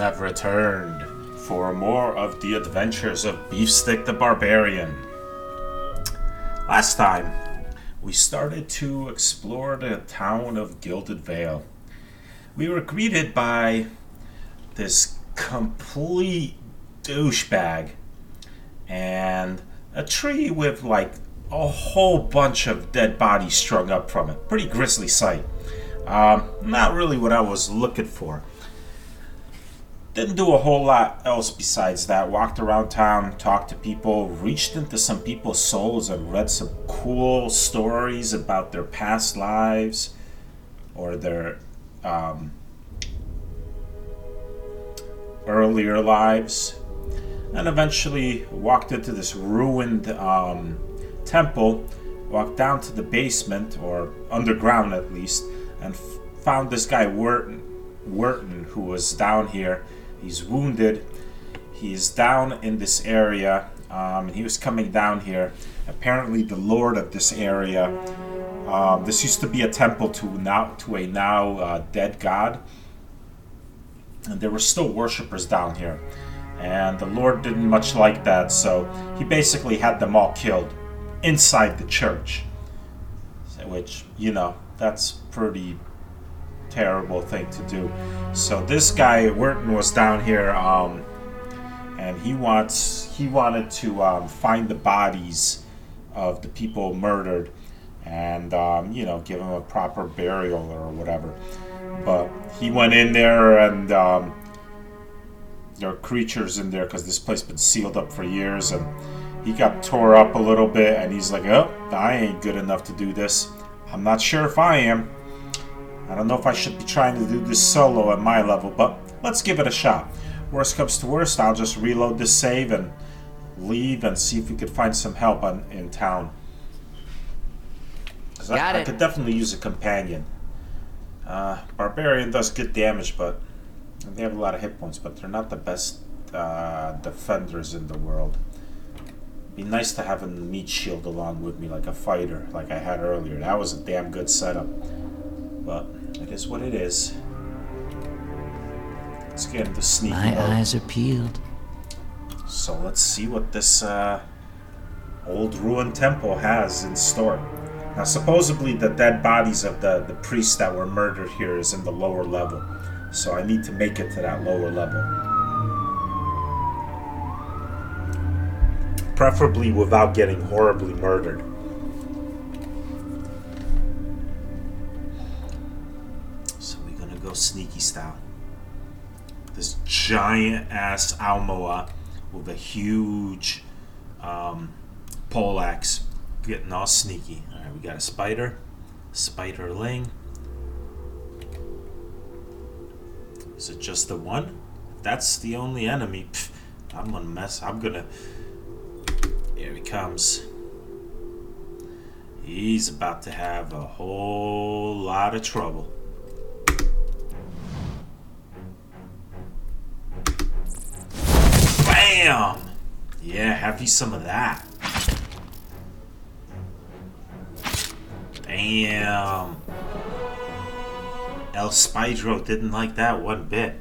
have returned for more of the adventures of Beefstick the Barbarian. Last time, we started to explore the town of Gilded Vale. We were greeted by this complete douchebag and a tree with like a whole bunch of dead bodies strung up from it. Pretty grisly sight. Not really what I was looking for. Didn't do a whole lot else besides that. Walked around town, talked to people, reached into some people's souls and read some cool stories about their past lives or their earlier lives. And eventually walked into this ruined temple, walked down to the basement, or underground at least, and found this guy Wharton, who was down here. He's wounded. He's down in this area. He was coming down here. Apparently, the lord of this area. This used to be a temple to a now dead god, and there were still worshippers down here. And the lord didn't much like that, so he basically had them all killed inside the church. Which, you know, that's pretty terrible thing to do. So this guy Wharton was down here, and he wanted to find the bodies of the people murdered, and give them a proper burial or whatever. But he went in there, and there are creatures in there because this place been sealed up for years, and he got tore up a little bit, and he's like, "Oh, I ain't good enough to do this. I'm not sure if I am. I don't know if I should be trying to do this solo at my level, but let's give it a shot. Worst comes to worst, I'll just reload this save and leave and see if we could find some help in town." I could definitely use a companion. Barbarian does good damage, but they have a lot of hit points, but they're not the best defenders in the world. Be nice to have a meat shield along with me, like a fighter, like I had earlier. That was a damn good setup. But it is what it is. Let's get into sneaky mode. My eyes are peeled. So let's see what this old ruined temple has in store. Now, supposedly the dead bodies of the priests that were murdered here is in the lower level. So I need to make it to that lower level. Preferably without getting horribly murdered. So we're gonna go sneaky style. This giant ass Almoa with a huge poleaxe, getting all sneaky. Alright, we got a spiderling. Is it just the one? If that's the only enemy, I'm gonna Here he comes. He's about to have a whole lot of trouble. Bam! Yeah, have you some of that. Damn. El Spydro didn't like that one bit.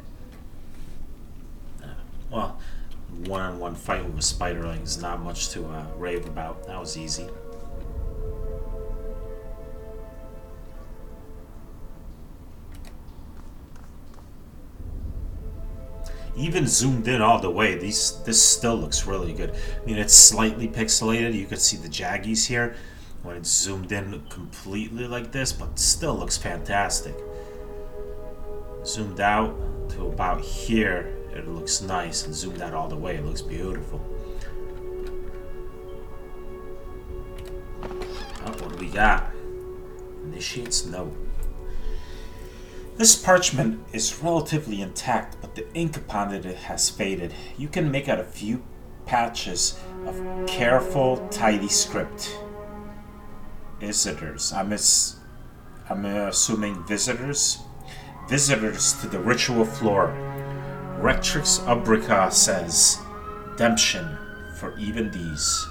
Well, one-on-one fight with a spiderling is not much to rave about. That was easy. Even zoomed in all the way, this still looks really good. I mean, it's slightly pixelated. You could see the jaggies here when it's zoomed in completely like this, but still looks fantastic. Zoomed out to about here, it looks nice, and zoomed out all the way, it looks beautiful. Oh, what do we got? Initiates note. This parchment is relatively intact, but the ink upon it has faded. You can make out a few patches of careful, tidy script. Visitors. I'm assuming visitors. Visitors to the ritual floor. Rectrix Ubrica says, "Redemption for even these."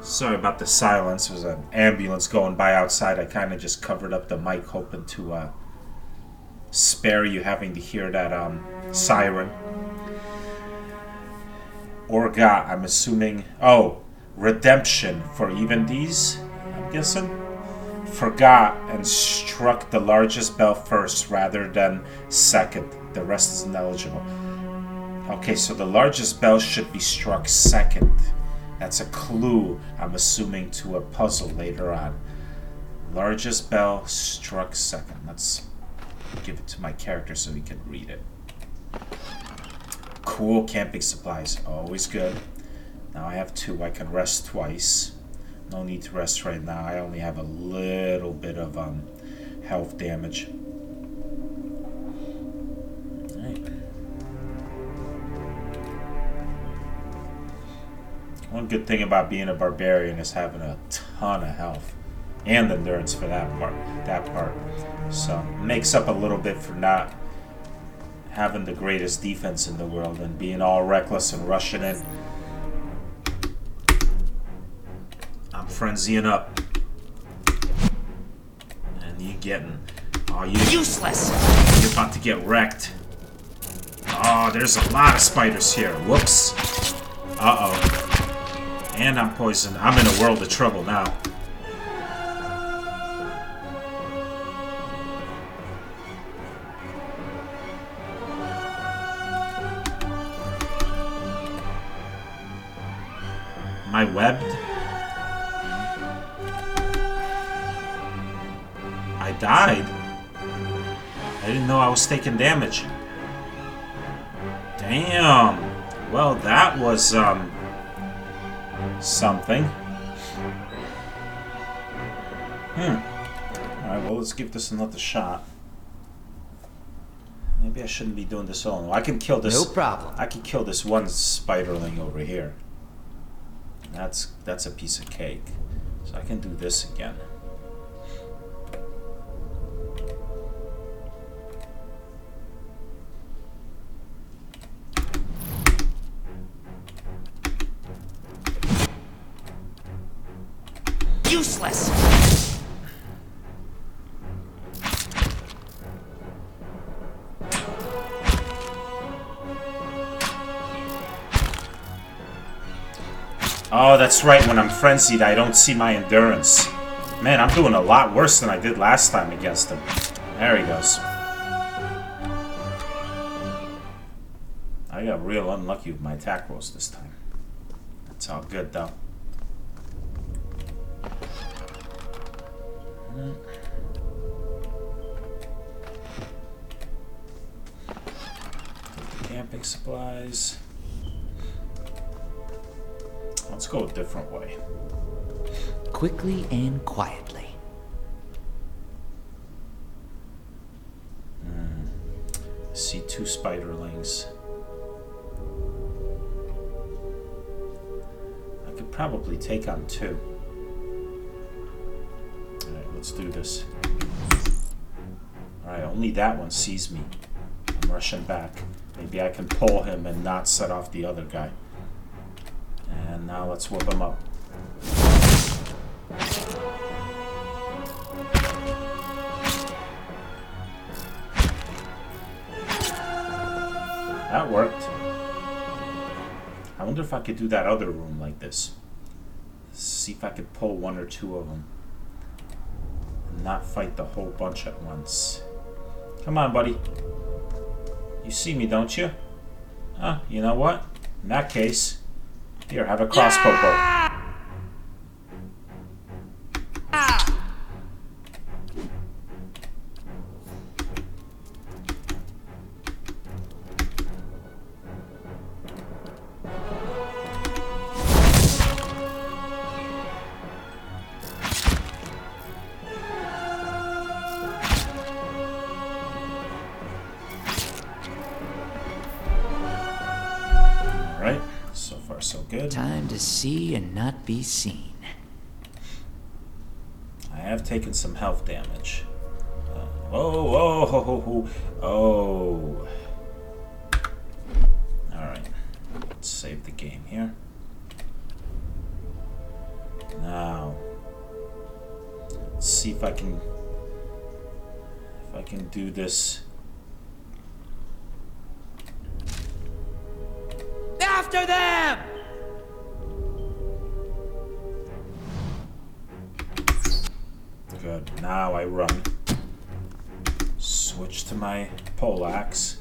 Sorry about the silence. There's an ambulance going by outside. I kind of just covered up the mic, hoping to spare you having to hear that siren. Orga, I'm assuming. Oh, redemption for even these, I'm guessing. Forgot and struck the largest bell first rather than second. The rest is ineligible. Okay, so the largest bell should be struck second. That's a clue, I'm assuming, to a puzzle later on. Largest bell struck second. Let's give it to my character so he can read it. Cool camping supplies. Always good. Now I have 2. I can rest twice. No need to rest right now. I only have a little bit of health damage. Alright. One good thing about being a barbarian is having a ton of health. And endurance for that part. So it makes up a little bit for not having the greatest defense in the world and being all reckless and rushing in. I'm frenzying up. And you getting... Oh, you... Useless! You're about to get wrecked. Oh, there's a lot of spiders here. Whoops. Uh-oh. And I'm poisoned. I'm in a world of trouble now. Am I webbed? I died? I didn't know I was taking damage. Damn. Well, that was, something. Alright, well, let's give this another shot. Maybe I shouldn't be doing this alone. I can kill this. No problem. I can kill this one spiderling over here. That's a piece of cake. So I can do this again. Useless! Oh, that's right. When I'm frenzied, I don't see my endurance. Man, I'm doing a lot worse than I did last time against him. There he goes. I got real unlucky with my attack rolls this time. That's all good, though. Camping supplies. Let's go a different way. Quickly and quietly. I see 2 spiderlings. I could probably take on 2. Alright, let's do this. Alright, only that one sees me. I'm rushing back. Maybe I can pull him and not set off the other guy. And now let's whoop him up. That worked. I wonder if I could do that other room like this. See if I could pull 1 or 2 of them. And not fight the whole bunch at once. Come on, buddy. You see me, don't you? You know what? In that case... Here, have a crossbow bolt. Alright, so far so good. Time to see and not be seen. I have taken some health damage. Oh. Alright, let's save the game here. Now, let's see if I can do this. After them! Good. Now I run. Switch to my poleaxe.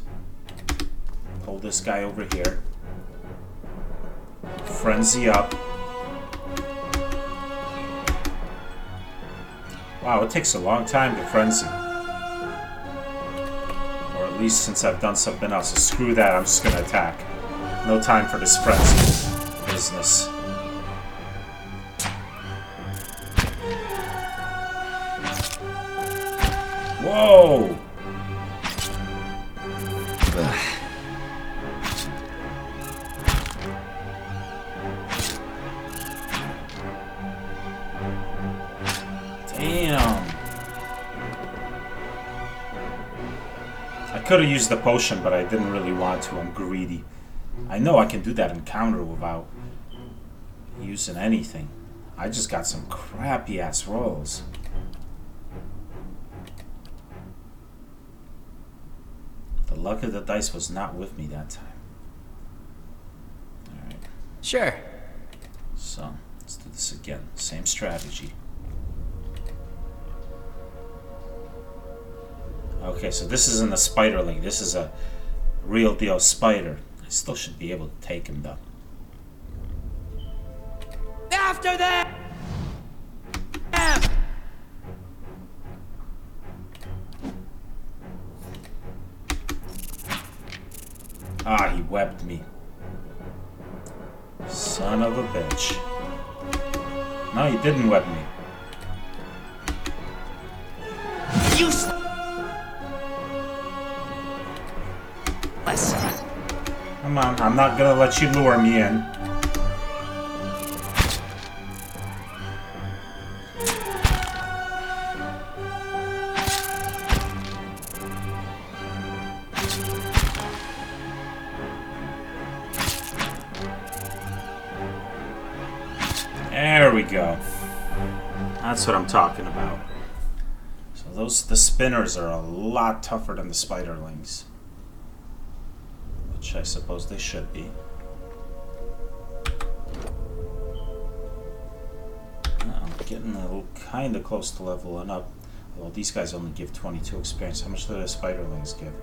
Pull this guy over here. Frenzy up. Wow, it takes a long time to frenzy. Or at least since I've done something else. So screw that, I'm just gonna attack. No time for this frenzy business. Whoa! Damn. I could have used the potion, but I didn't really want to. I'm greedy. I know I can do that encounter without using anything. I just got some crappy ass rolls. The luck of the dice was not with me that time. Alright. Sure. So, let's do this again. Same strategy. Okay, so this isn't a spiderling. This is a real deal spider. I still should be able to take him though. After them! Ah, he webbed me. Son of a bitch. No, he didn't web me. Useless! Come on, I'm not gonna let you lure me in. There we go. That's what I'm talking about. So the spinners are a lot tougher than the spiderlings. Which I suppose they should be. I'm getting a little kind of close to leveling up. Well, these guys only give 22 experience. How much do the spiderlings give?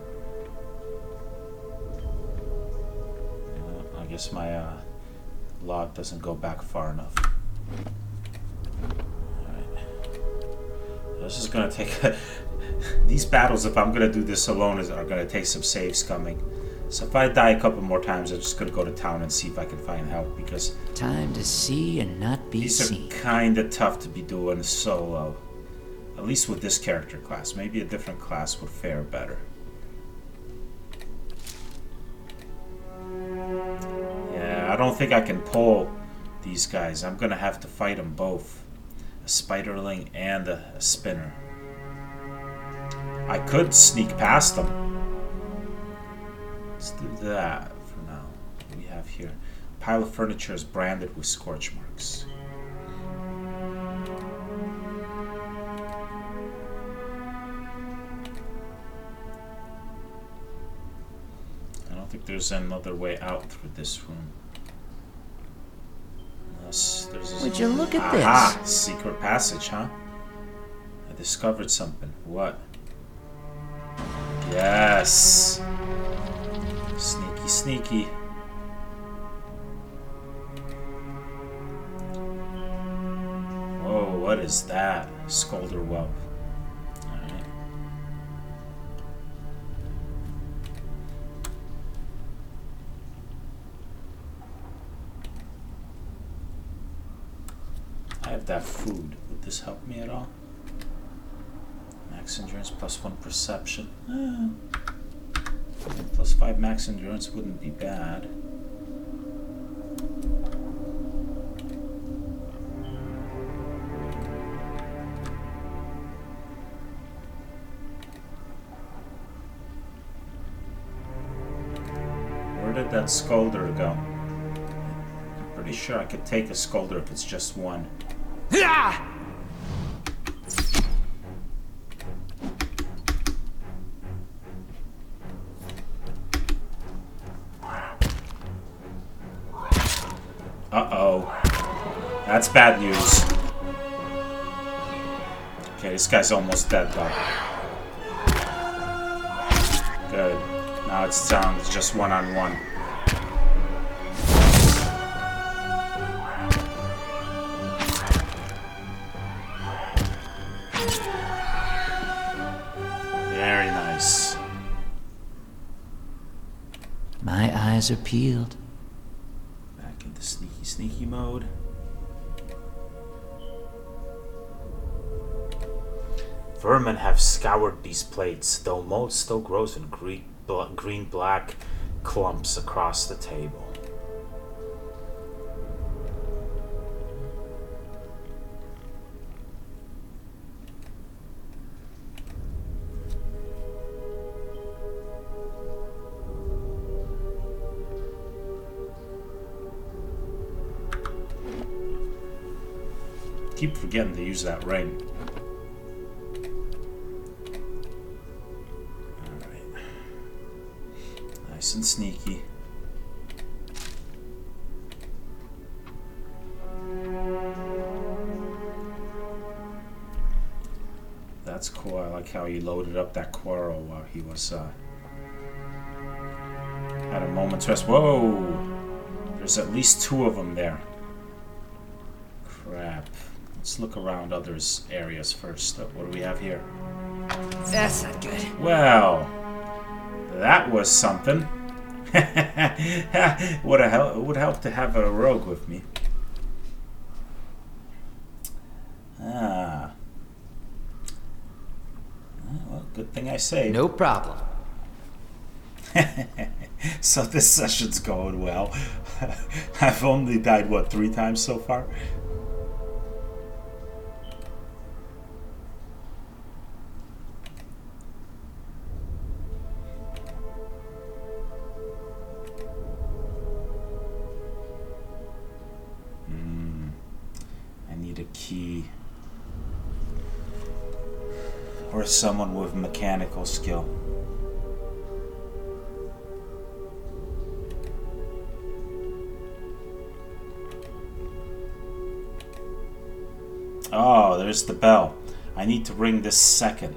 I guess my log doesn't go back far enough. This is gonna take these battles, if I'm gonna do this alone, are gonna take some saves coming. So if I die a couple more times, I'm just gonna go to town and see if I can find help, because time to see and not be seen. These are kinda tough to be doing solo. At least with this character class. Maybe a different class would fare better. Yeah, I don't think I can pull these guys. I'm gonna have to fight them both. A spiderling and a spinner. I could sneak past them. Let's do that for now. What do we have here? A pile of furniture is branded with scorch marks. I don't think there's another way out through this room. Would you look at Aha! this? Secret passage, huh? I discovered something. What? Yes! Sneaky, sneaky. Whoa, what is that? Scolder whelp. Alright. I have that food. Would this help me at all? Max endurance plus 1 perception. Plus 5 max endurance wouldn't be bad. Where did that scolder go? I'm pretty sure I could take a scolder if it's just one. Uh-oh. That's bad news. Okay, this guy's almost dead, though. Good. Now it's down to just one-on-one. Very nice. My eyes are peeled. Back into sneaky mode. Vermin have scoured these plates, though mold still grows in green-black clumps across the table. Keep forgetting to use that ring. Alright. Nice and sneaky. That's cool. I like how he loaded up that quarrel while he was had a moment's rest. Whoa! There's at least 2 of them there. Crap. Let's look around other areas first. What do we have here? That's not good. Well, that was something. It would help to have a rogue with me. Ah. Well, good thing I saved. No problem. So this session's going well. I've only died, what, 3 times so far? Key or someone with mechanical skill. Oh, there's the bell. I need to ring this second.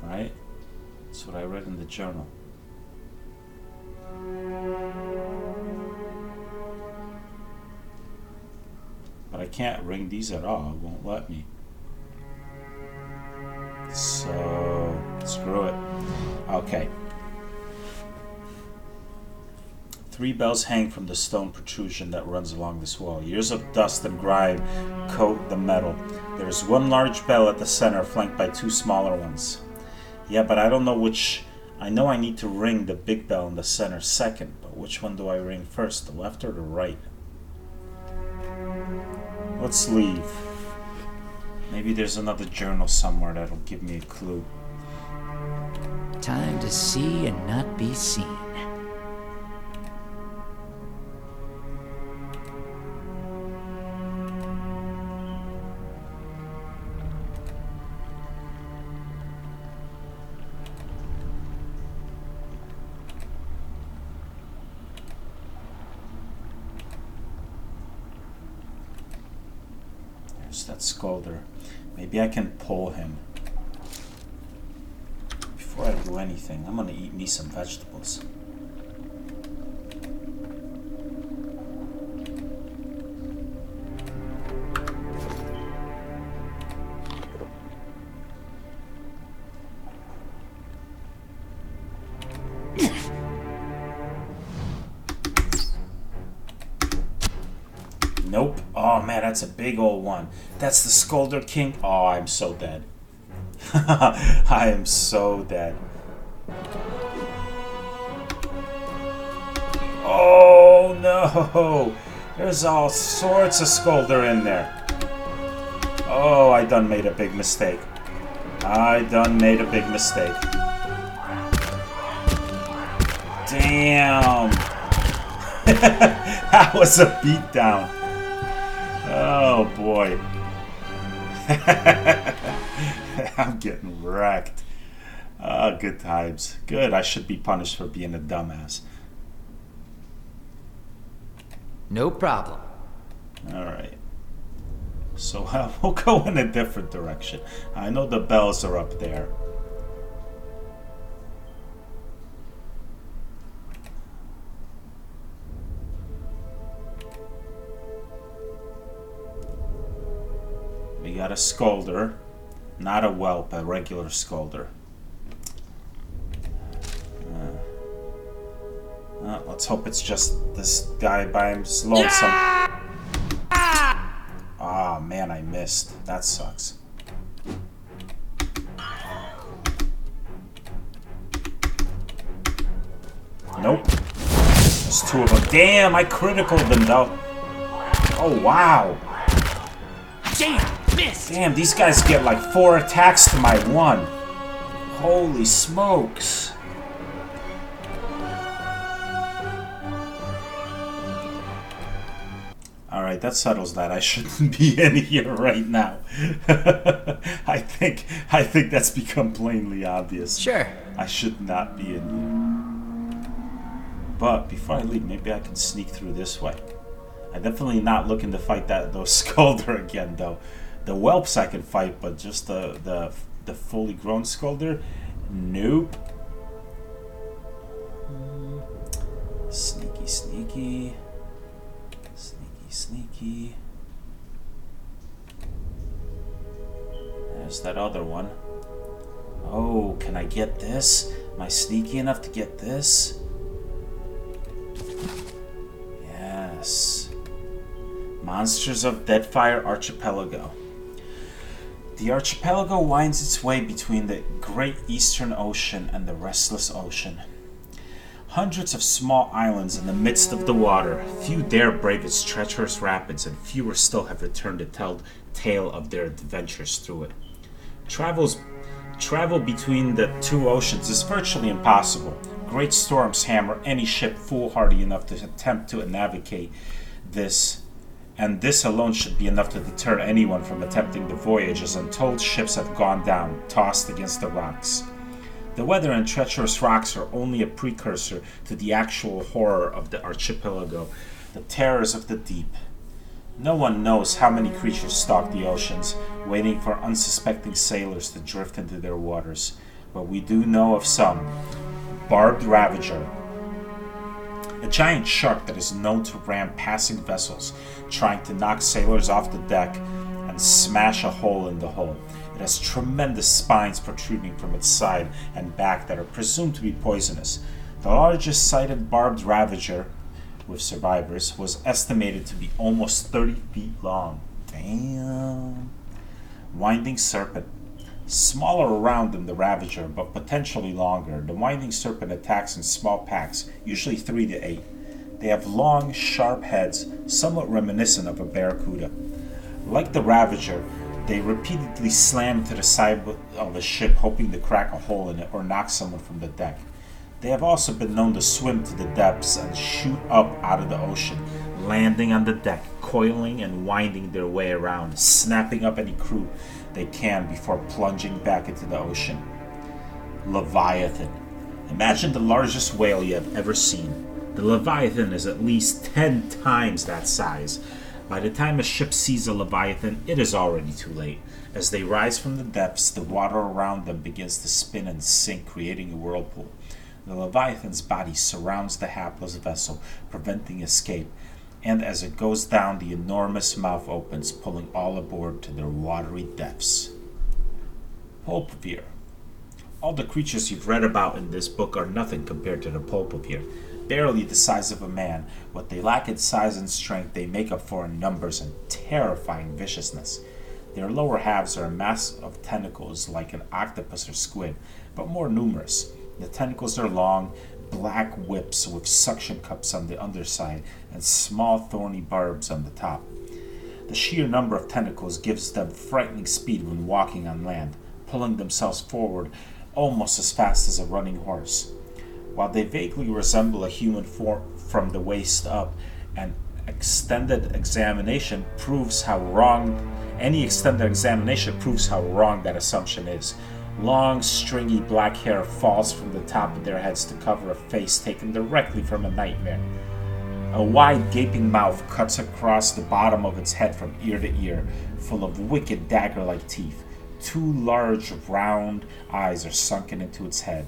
Right? That's what I read in the journal. But I can't ring these at all. It won't let me. So, screw it. Okay. 3 bells hang from the stone protrusion that runs along this wall. Years of dust and grime coat the metal. There is 1 large bell at the center, flanked by 2 smaller ones. Yeah, but I don't know which... I know I need to ring the big bell in the center second, but which one do I ring first, the left or the right? Let's leave. Maybe there's another journal somewhere that'll give me a clue. Time to see and not be seen. That Scolder. Maybe I can pull him. Before I do anything, I'm gonna eat me some vegetables. Nope. Oh man, that's a big old one. That's the Scolder King. Oh, I'm so dead. I am so dead. Oh no! There's all sorts of Scolder in there. Oh, I done made a big mistake. I done made a big mistake. Damn! That was a beatdown. Oh boy. I'm getting wrecked. Good times. Good, I should be punished for being a dumbass. No problem. Alright. So we'll go in a different direction. I know the bells are up there. We got a scolder. Not a whelp, a regular scolder. Let's hope it's just this guy by his lonesome. Ah, man, I missed. That sucks. Nope. There's two of them. Damn, I criticaled them, though. Oh, wow. Damn, missed. Damn, these guys get like 4 attacks to my 1. Holy smokes. Alright, that settles that. I shouldn't be in here right now. I think that's become plainly obvious. Sure. I should not be in here. But before I leave, maybe I can sneak through this way. I'm definitely not looking to fight those Scolder again, though. The whelps I can fight, but just the fully grown Scolder? Nope. Sneaky, sneaky. Sneaky. There's that other one. Oh, can I get this? Am I sneaky enough to get this? Yes. Monsters of Deadfire Archipelago. The archipelago winds its way between the Great Eastern Ocean and the Restless Ocean. Hundreds of small islands in the midst of the water. Few dare brave its treacherous rapids, and fewer still have returned to tell tale of their adventures through it. Travel between the two oceans is virtually impossible. Great storms hammer any ship foolhardy enough to attempt to navigate this, and this alone should be enough to deter anyone from attempting the voyage, as untold ships have gone down, tossed against the rocks. The weather and treacherous rocks are only a precursor to the actual horror of the archipelago, the terrors of the deep. No one knows how many creatures stalk the oceans, waiting for unsuspecting sailors to drift into their waters, but we do know of some. Barbed Ravager, a giant shark that is known to ram passing vessels, trying to knock sailors off the deck and smash a hole in the hull. It has tremendous spines protruding from its side and back that are presumed to be poisonous. The largest sighted barbed ravager, with survivors, was estimated to be almost 30 feet long. Damn. Winding Serpent. Smaller around than the Ravager, but potentially longer. The Winding Serpent attacks in small packs, usually 3 to 8. They have long, sharp heads, somewhat reminiscent of a barracuda. Like the Ravager, they repeatedly slam to the side of a ship, hoping to crack a hole in it or knock someone from the deck. They have also been known to swim to the depths and shoot up out of the ocean, landing on the deck, coiling and winding their way around, snapping up any crew they can before plunging back into the ocean. Leviathan. Imagine the largest whale you have ever seen. The Leviathan is at least 10 times that size. By the time a ship sees a Leviathan, it is already too late. As they rise from the depths, the water around them begins to spin and sink, creating a whirlpool. The Leviathan's body surrounds the hapless vessel, preventing escape, and as it goes down, the enormous mouth opens, pulling all aboard to their watery depths. Pulpavir. All the creatures you've read about in this book are nothing compared to the Pulpavir. Barely the size of a man, what they lack in size and strength they make up for in numbers and terrifying viciousness. Their lower halves are a mass of tentacles like an octopus or squid, but more numerous. The tentacles are long, black whips with suction cups on the underside and small thorny barbs on the top. The sheer number of tentacles gives them frightening speed when walking on land, pulling themselves forward almost as fast as a running horse. While they vaguely resemble a human form from the waist up and extended examination proves how wrong that assumption is. Long, stringy black hair falls from the top of their heads to cover a face taken directly from a nightmare. A wide, gaping mouth cuts across the bottom of its head from ear to ear, full of wicked dagger-like teeth. 2 large, round eyes are sunken into its head,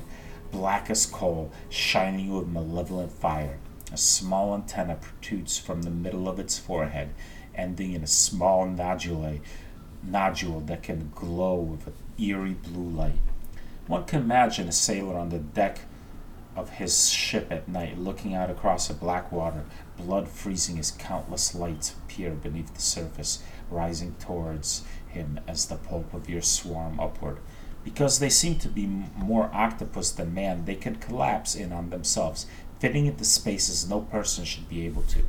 black as coal, shining with malevolent fire. A small antenna protrudes from the middle of its forehead, ending in a small nodule that can glow with an eerie blue light. One can imagine a sailor on the deck of his ship at night, looking out across the black water, blood freezing as countless lights appear beneath the surface, rising towards him as the pulp of your swarm upward. Because they seem to be more octopus than man, they can collapse in on themselves, fitting into spaces no person should be able to.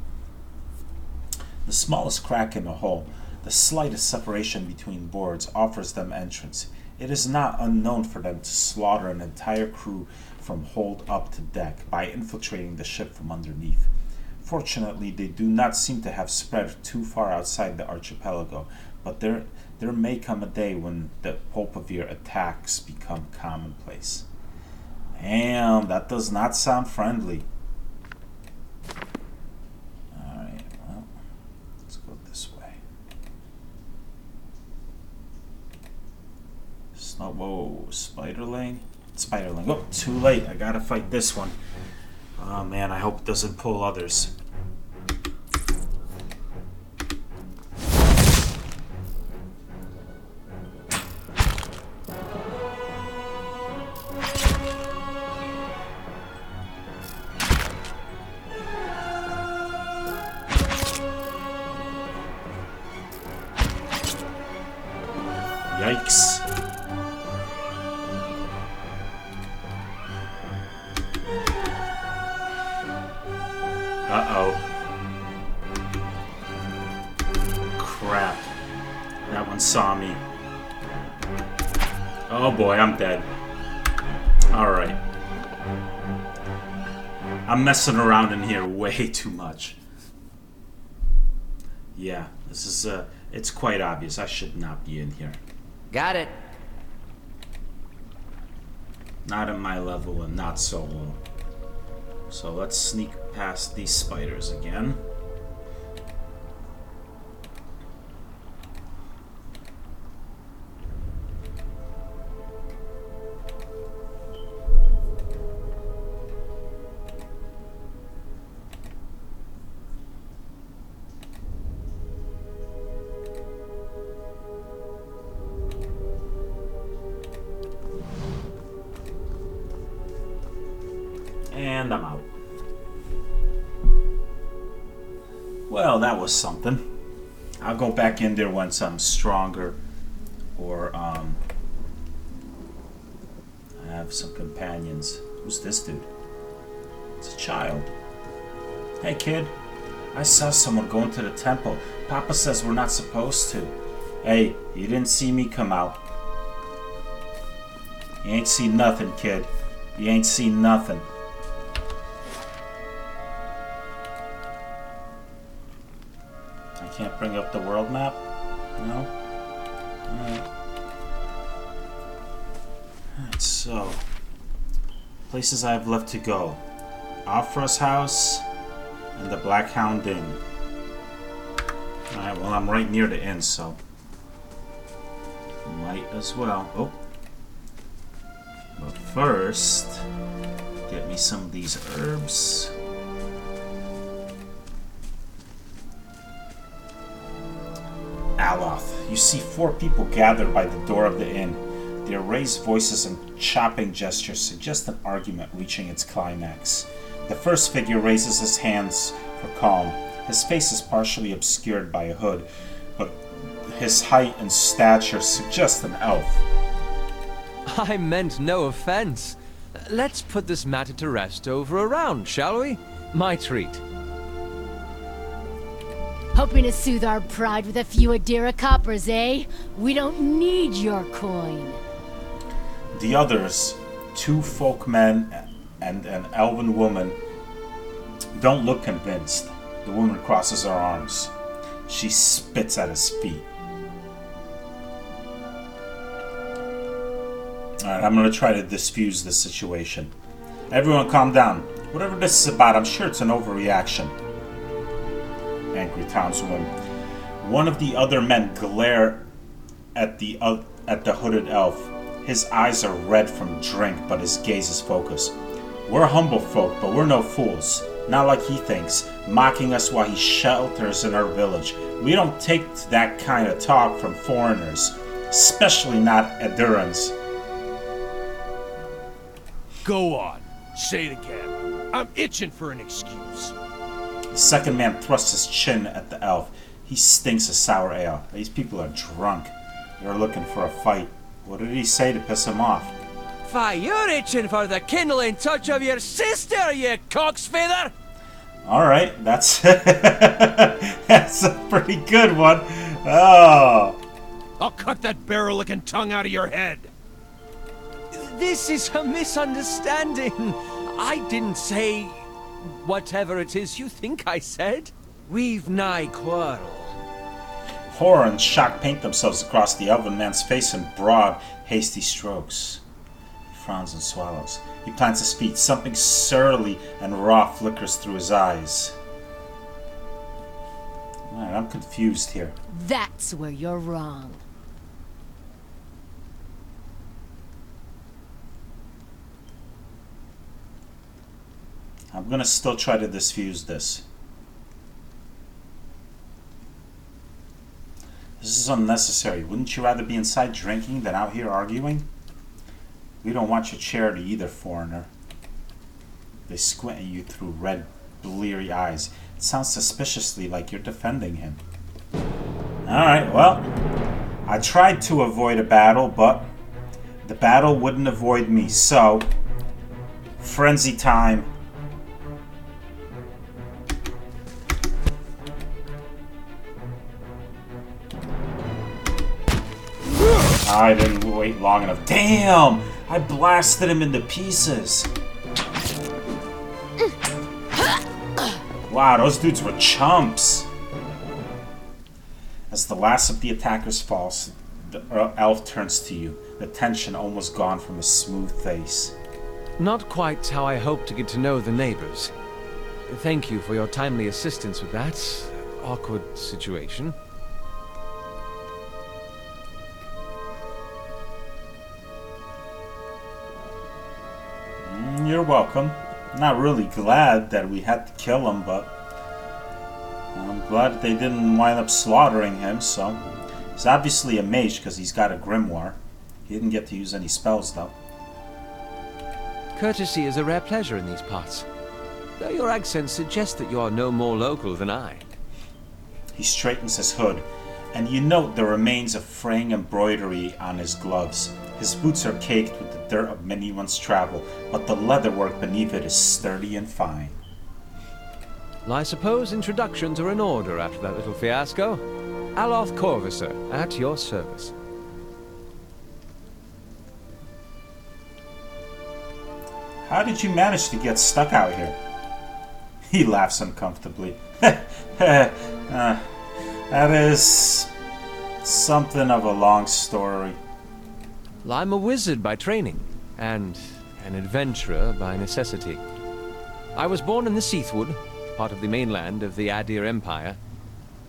The smallest crack in the hull, the slightest separation between boards, offers them entrance. It is not unknown for them to slaughter an entire crew from hold up to deck by infiltrating the ship from underneath. Fortunately, they do not seem to have spread too far outside the archipelago, but there may come a day when the Pulpavir attacks become commonplace. Damn, that does not sound friendly. Alright, well, let's go this way. Whoa, Spiderling? Oh, too late. I gotta fight this one. Oh man, I hope it doesn't pull others. Yikes. Uh-oh. Crap. That one saw me. Oh boy, I'm dead. Alright. I'm messing around in here way too much. Yeah, this is, it's quite obvious. I should not be in here. Got it. Not at my level and not so low. So let's sneak past these spiders again. And I'm out. Well, that was something. I'll go back in there once I'm stronger, or I have some companions. Who's this dude? It's a child. Hey kid, I saw someone go into the temple. Papa says we're not supposed to. Hey, you didn't see me come out. You ain't seen nothing, kid. You ain't seen nothing. Can't bring up the world map? No? Alright. Alright, so places I have left to go. Afra's house and the Black Hound Inn. Alright, well I'm right near the inn, so might as well. Oh. But first, get me some of these herbs. Aloth. You see 4 people gathered by the door of the inn. Their raised voices and chopping gestures suggest an argument reaching its climax. The first figure raises his hands for calm. His face is partially obscured by a hood, but his height and stature suggest an elf. I meant no offense. Let's put this matter to rest over a round, shall we? My treat. Hoping to soothe our pride with a few Adira coppers, eh? We don't need your coin. The others, 2 folk men and an elven woman, don't look convinced. The woman crosses her arms. She spits at his feet. Alright, I'm gonna try to diffuse this situation. Everyone calm down. Whatever this is about, I'm sure it's an overreaction. Angry townswoman. One of the other men glare at the hooded elf. His eyes are red from drink, but his gaze is focused. We're humble folk, but we're no fools. Not like he thinks, mocking us while he shelters in our village. We don't take that kind of talk from foreigners, especially not Adurans. Go on. Say it again. I'm itching for an excuse. The second man thrusts his chin at the elf. He stinks of sour ale. These people are drunk. They're looking for a fight. What did he say to piss him off? Why, you're itching for the kindling touch of your sister, you cocksfeather! Alright, that's that's a pretty good one. Oh. I'll cut that barrel-licking tongue out of your head. This is a misunderstanding. I didn't say whatever it is you think I said. We've nigh quarrel. Horror and shock paint themselves across the elven man's face in broad, hasty strokes. He frowns and swallows. He plants his feet. Something surly and raw flickers through his eyes. Alright, I'm confused here. That's where you're wrong. I'm gonna still try to diffuse this. This is unnecessary. Wouldn't you rather be inside drinking than out here arguing? We don't want your charity either, foreigner. They squint at you through red, bleary eyes. It sounds suspiciously like you're defending him. Alright, well, I tried to avoid a battle, but the battle wouldn't avoid me, so frenzy time. I didn't wait long enough. Damn! I blasted him into pieces. Wow, those dudes were chumps. As the last of the attackers falls, the elf turns to you, the tension almost gone from his smooth face. Not quite how I hoped to get to know the neighbors. Thank you for your timely assistance with that awkward situation. You're welcome. Not really glad that we had to kill him, but I'm glad they didn't wind up slaughtering him, so... He's obviously a mage because he's got a grimoire. He didn't get to use any spells, though. Courtesy is a rare pleasure in these parts, though your accent suggests that you are no more local than I. He straightens his hood, and you note the remains of fraying embroidery on his gloves. His boots are caked with the dirt of many months' travel, but the leatherwork beneath it is sturdy and fine. Well, I suppose introductions are in order after that little fiasco. Aloth Corvisor, at your service. How did you manage to get stuck out here? He laughs uncomfortably. That is something of a long story. Well, I'm a wizard by training, and an adventurer by necessity. I was born in the Seathwood, part of the mainland of the Adir Empire,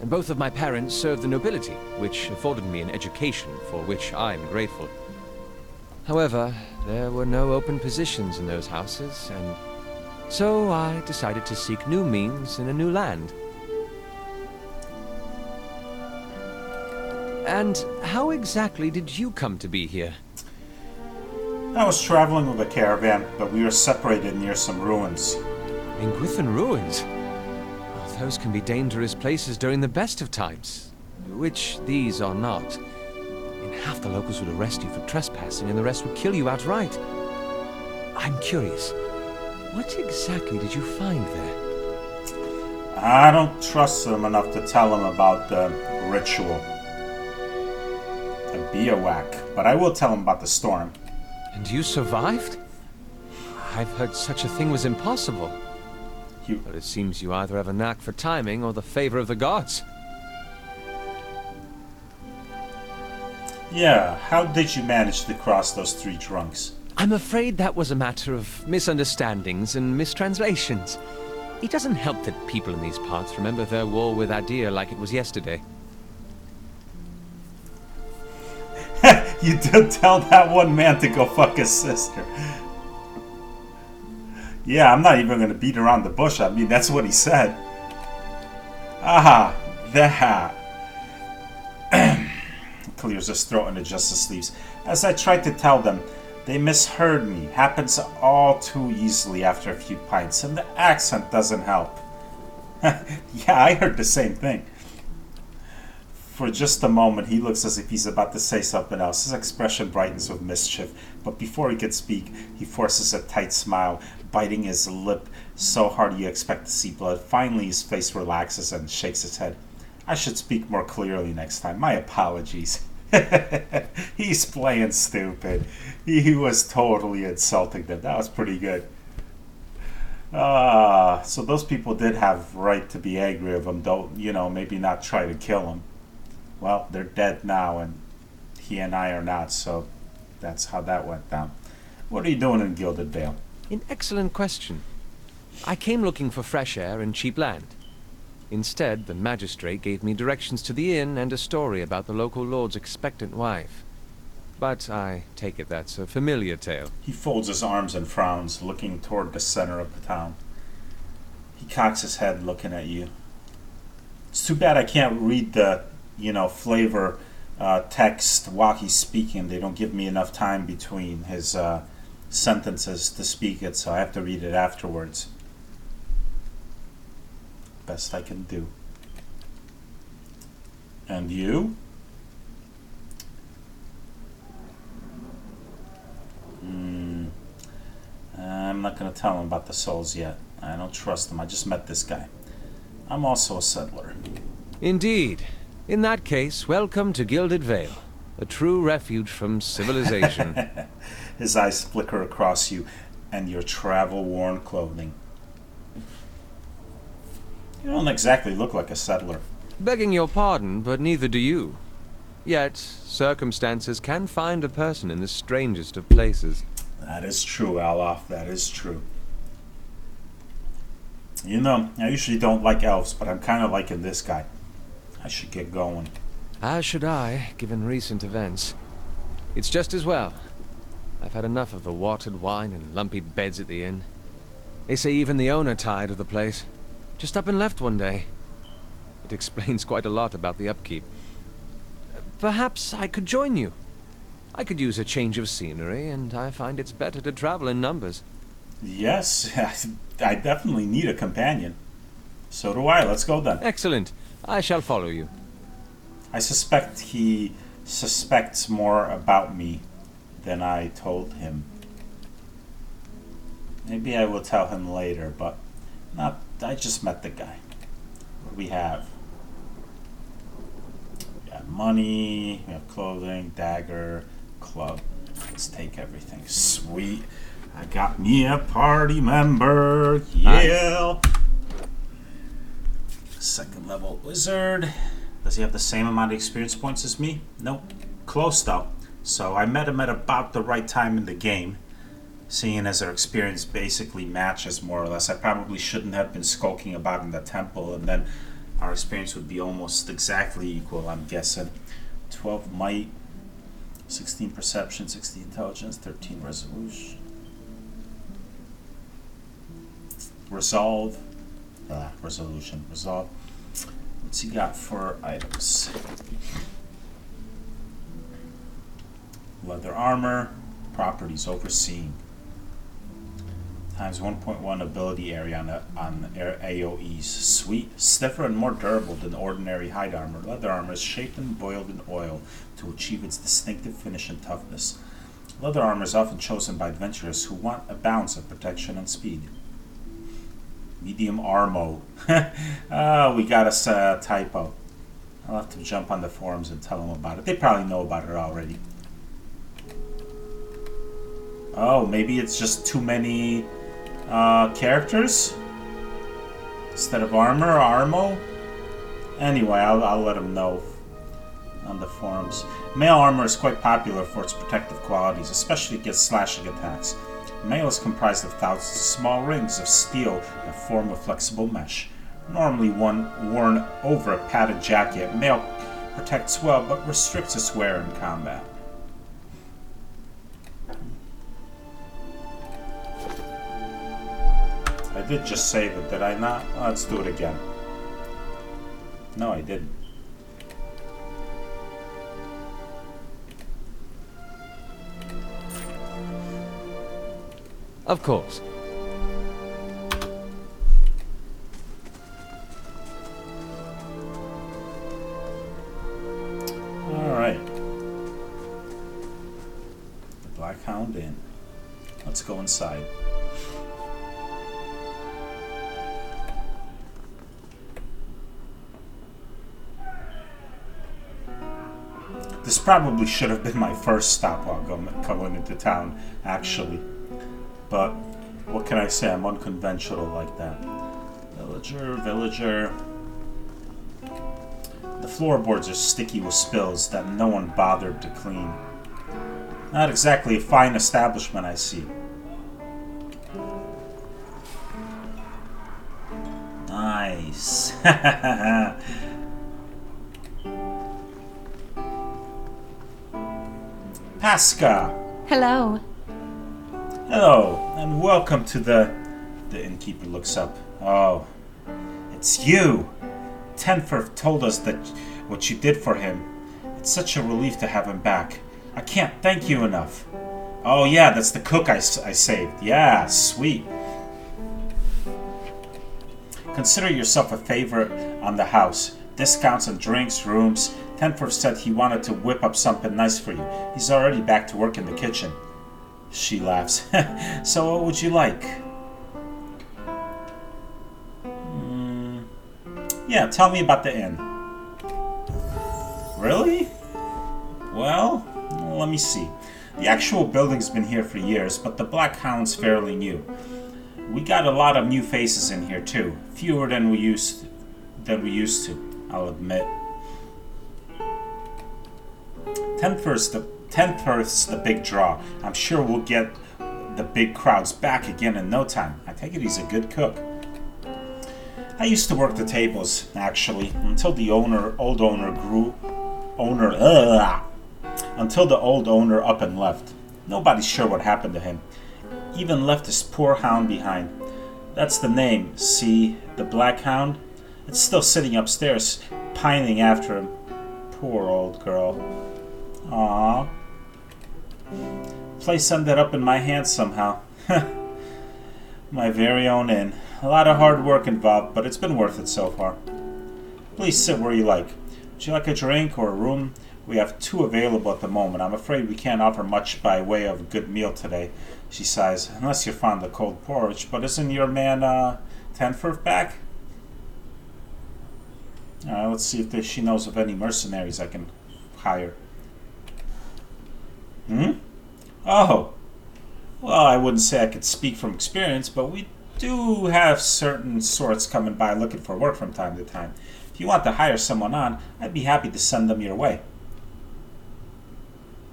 and both of my parents served the nobility, which afforded me an education for which I'm grateful. However, there were no open positions in those houses, and so I decided to seek new means in a new land. And how exactly did you come to be here? I was traveling with a caravan, but we were separated near some ruins. In Gwithan ruins? Well, those can be dangerous places during the best of times, which these are not. In half the locals would arrest you for trespassing and the rest would kill you outright. I'm curious, what exactly did you find there? I don't trust them enough to tell him about the ritual. A bivouac, but I will tell him about the storm. And you survived? I've heard such a thing was impossible. you. But it seems you either have a knack for timing or the favor of the gods. Yeah, how did you manage to cross those 3 drunks? I'm afraid that was a matter of misunderstandings and mistranslations. It doesn't help that people in these parts remember their war with Adir like it was yesterday. You did tell that one man to go fuck his sister. Yeah, I'm not even going to beat around the bush. I mean, that's what he said. Aha, that. Clears his throat and adjusts his sleeves. As I tried to tell them, they misheard me. Happens all too easily after a few pints, and the accent doesn't help. Yeah, I heard the same thing. For just a moment, he looks as if he's about to say something else. His expression brightens with mischief, but before he can speak, he forces a tight smile, biting his lip so hard you expect to see blood. Finally, his face relaxes and shakes his head. I should speak more clearly next time. My apologies. He's playing stupid. He was totally insulting them. That was pretty good. So those people did have right to be angry of him, though, you know, maybe not try to kill him. Well, they're dead now, and he and I are not, so that's how that went down. What are you doing in Gilded Vale? An excellent question. I came looking for fresh air and cheap land. Instead, the magistrate gave me directions to the inn and a story about the local lord's expectant wife. But I take it that's a familiar tale. He folds his arms and frowns, looking toward the center of the town. He cocks his head, looking at you. It's too bad I can't read the, flavor text while he's speaking. They don't give me enough time between his sentences to speak it, so I have to read it afterwards. Best I can do. And you? I'm not going to tell him about the souls yet. I don't trust him. I just met this guy. I'm also a settler. Indeed. In that case, welcome to Gilded Vale, a true refuge from civilization. His eyes flicker across you and your travel-worn clothing. You don't exactly look like a settler. Begging your pardon, but neither do you. Yet, circumstances can find a person in the strangest of places. That is true, Alof. That is true. I usually don't like elves, but I'm kind of liking this guy. I should get going. As should I, given recent events. It's just as well. I've had enough of the watered wine and lumpy beds at the inn. They say even the owner tired of the place. Just up and left one day. It explains quite a lot about the upkeep. Perhaps I could join you. I could use a change of scenery, and I find it's better to travel in numbers. Yes, I definitely need a companion. So do I. Let's go then. Excellent. I shall follow you. I suspect he suspects more about me than I told him. Maybe I will tell him later, but not. I just met the guy. What do we have? We have money, we have clothing, dagger, club. Let's take everything. Sweet. I got me a party member. Yeah. Second level wizard. Does he have the same amount of experience points as me? Nope. Close though. So I met him at about the right time in the game. Seeing as our experience basically matches more or less. I probably shouldn't have been skulking about in the temple, and then our experience would be almost exactly equal, I'm guessing. 12 might, 16 perception, 16 intelligence, 13 resolution. Resolve. Resolution. Resolve. What's he got for items? Leather armor. Properties overseen. Times 1.1 ability area on AoEs. Sweet. Stiffer and more durable than ordinary hide armor. Leather armor is shaped and boiled in oil to achieve its distinctive finish and toughness. Leather armor is often chosen by adventurers who want a balance of protection and speed. Medium armo. We got a typo. I'll have to jump on the forums and tell them about it. They probably know about it already. Oh, maybe it's just too many characters? Instead of armor, armo? Anyway, I'll let him know on the forums. Male armor is quite popular for its protective qualities, especially against slashing attacks. Mail is comprised of thousands of small rings of steel that form a flexible mesh. Normally worn over a padded jacket, mail protects well but restricts its wear in combat. I did just save it, did I not? Let's do it again. No, I didn't. Of course. Alright. The Black Hound Inn. Let's go inside. This probably should have been my first stop while going into town, actually. But what can I say? I'm unconventional like that. Villager. The floorboards are sticky with spills that no one bothered to clean. Not exactly a fine establishment, I see. Nice. Pasca. Hello. Hello, and welcome to the innkeeper looks up. Oh, it's you. Tenforth told us that what you did for him. It's such a relief to have him back. I can't thank you enough. Oh yeah, that's the cook I saved. Yeah, sweet. Consider yourself a favor on the house. Discounts on drinks, rooms. Tenforth said he wanted to whip up something nice for you. He's already back to work in the kitchen. She laughs. So what would you like? Yeah, tell me about the inn. Really? Well, let me see. The actual building's been here for years, but the Black Hound's fairly new. We got a lot of new faces in here too. Fewer than we used to, I'll admit. Tenforth's the big draw. I'm sure we'll get the big crowds back again in no time. I take it he's a good cook. I used to work the tables, actually, until the old owner up and left. Nobody's sure what happened to him. Even left his poor hound behind. That's the name, see? The Black Hound? It's still sitting upstairs, pining after him. Poor old girl. Aww. Place ended up in my hands somehow. My very own inn. A lot of hard work involved, but it's been worth it so far. Please sit where you like. Would you like a drink or a room? We have 2 available at the moment. I'm afraid we can't offer much by way of a good meal today, she sighs, unless you're fond of cold porridge. But isn't your man, Tenforth back? Let's see if she knows of any mercenaries I can hire. Oh. Well, I wouldn't say I could speak from experience, but we do have certain sorts coming by looking for work from time to time. If you want to hire someone on, I'd be happy to send them your way.